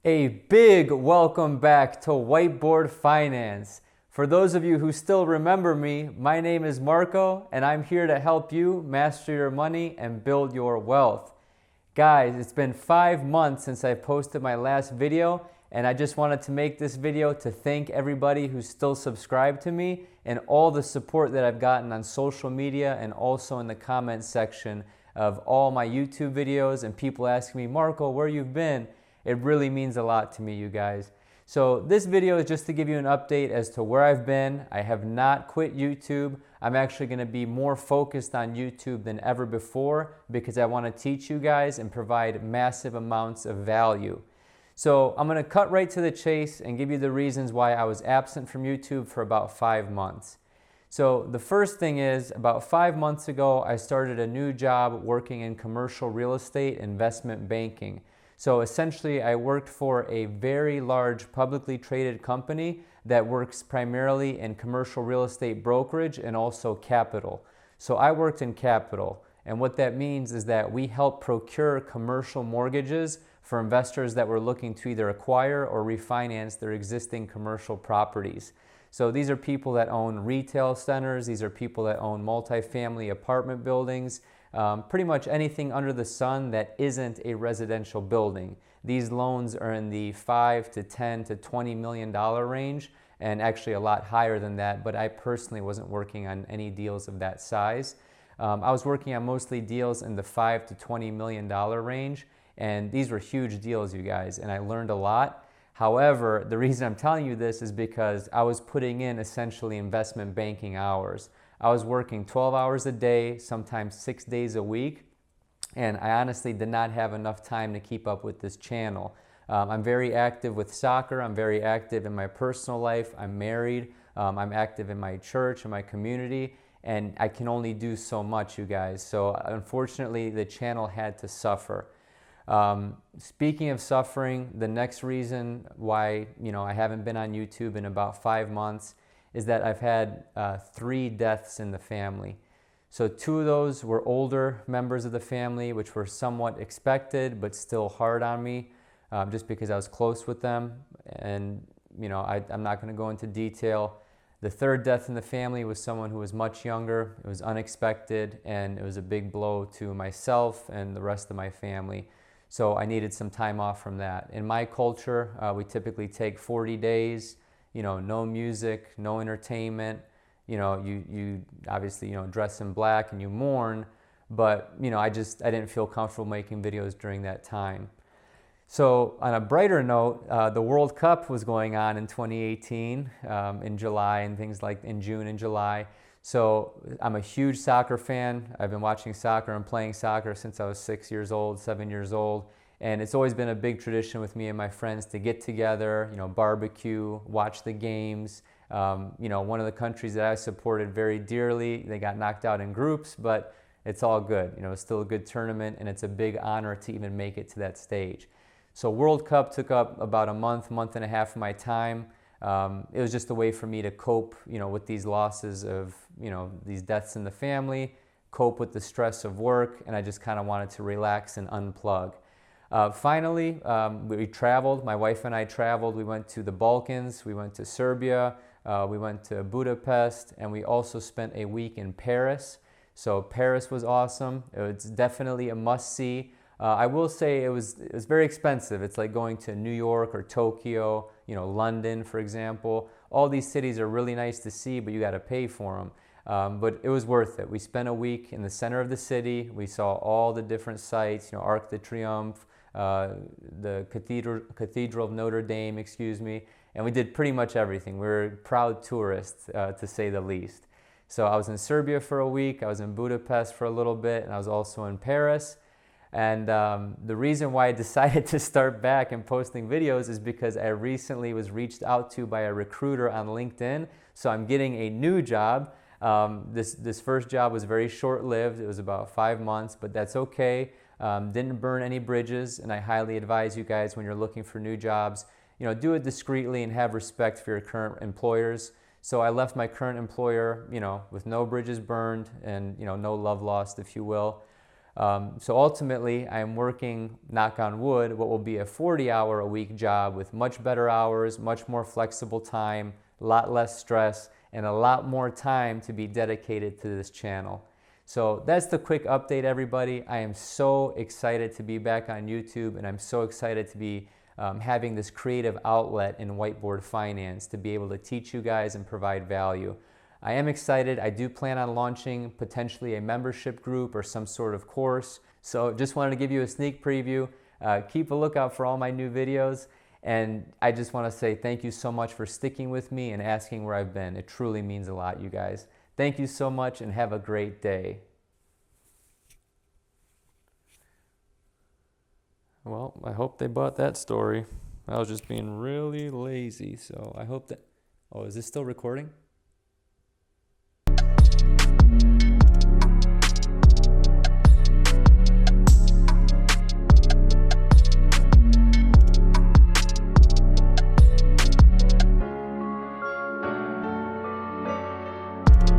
A big welcome back to Whiteboard Finance. For those of you who still remember me, my name is Marko and I'm here to help you master your money and build your wealth. Guys, it's been 5 months since I posted my last video and I just wanted to make this video to thank everybody who's still subscribed to me and all the support that I've gotten on social media and also in the comment section of all my YouTube videos and people asking me, Marko, where you've been? It really means a lot to me, you guys. So this video is just to give you an update as to where I've been. I have not quit YouTube. I'm actually going to be more focused on YouTube than ever before because I want to teach you guys and provide massive amounts of value. So I'm going to cut right to the chase and give you the reasons why I was absent from YouTube for about 5 months. So the first thing is, about 5 months ago, I started a new job working in commercial real estate investment banking. So essentially, I worked for a very large publicly traded company that works primarily in commercial real estate brokerage and also capital. So I worked in capital, and what that means is that we help procure commercial mortgages for investors that were looking to either acquire or refinance their existing commercial properties. So these are people that own retail centers, these are people that own multifamily apartment buildings, pretty much anything under the sun that isn't a residential building. These loans are in the $5 to $10 to $20 million range, and actually a lot higher than that, but I personally wasn't working on any deals of that size. I was working on mostly deals in the $5 to $20 million range, and these were huge deals, you guys, and I learned a lot. However, the reason I'm telling you this is because I was putting in essentially investment banking hours. I was working 12 hours a day, sometimes 6 days a week, and I honestly did not have enough time to keep up with this channel. I'm very active with soccer, I'm very active in my personal life, I'm married, I'm active in my church, in my community, and I can only do so much, you guys. So unfortunately, the channel had to suffer. Speaking of suffering, the next reason why I haven't been on YouTube in about 5 months is that I've had 3 deaths in the family. So 2 of those were older members of the family, which were somewhat expected, but still hard on me, just because I was close with them. And I'm not going to go into detail. The 3rd death in the family was someone who was much younger. It was unexpected, and it was a big blow to myself and the rest of my family. So I needed some time off from that. In my culture, we typically take 40 days, no music, no entertainment. You obviously, dress in black and you mourn, but, I didn't feel comfortable making videos during that time. So on a brighter note, the World Cup was going on in 2018 in July and things like in June and July. So I'm a huge soccer fan. I've been watching soccer and playing soccer since I was 6 years old, 7 years old. And it's always been a big tradition with me and my friends to get together, barbecue, watch the games. One of the countries that I supported very dearly, they got knocked out in groups, but it's all good. It's still a good tournament, and it's a big honor to even make it to that stage. So World Cup took up about a month and a half of my time. It was just a way for me to cope, with these losses of, these deaths in the family, cope with the stress of work, and I just kind of wanted to relax and unplug. Finally, we traveled. My wife and I traveled. We went to the Balkans, we went to Serbia, we went to Budapest, and we also spent a week in Paris. So Paris was awesome. It's definitely a must-see. I will say it was very expensive. It's like going to New York or Tokyo, London, for example. All these cities are really nice to see, but you got to pay for them. But it was worth it. We spent a week in the center of the city. We saw all the different sites, Arc de Triomphe, the Cathedral of Notre Dame, and we did pretty much everything. We were proud tourists, to say the least. So I was in Serbia for a week, I was in Budapest for a little bit, and I was also in Paris. And the reason why I decided to start back and posting videos is because I recently was reached out to by a recruiter on LinkedIn. So I'm getting a new job. This first job was very short-lived. It was about 5 months, but that's okay. Didn't burn any bridges, and I highly advise you guys when you're looking for new jobs, do it discreetly and have respect for your current employers. So I left my current employer, with no bridges burned and, no love lost, if you will. So ultimately, I'm working, knock on wood, what will be a 40-hour-a-week job with much better hours, much more flexible time, a lot less stress, and a lot more time to be dedicated to this channel. So that's the quick update, everybody. I am so excited to be back on YouTube, and I'm so excited to be having this creative outlet in Whiteboard Finance to be able to teach you guys and provide value. I am excited. I do plan on launching potentially a membership group or some sort of course. So just wanted to give you a sneak preview. Keep a lookout for all my new videos. And I just want to say thank you so much for sticking with me and asking where I've been. It truly means a lot, you guys. Thank you so much and have a great day. Well, I hope they bought that story. I was just being really lazy, so I hope that... Oh, is this still recording?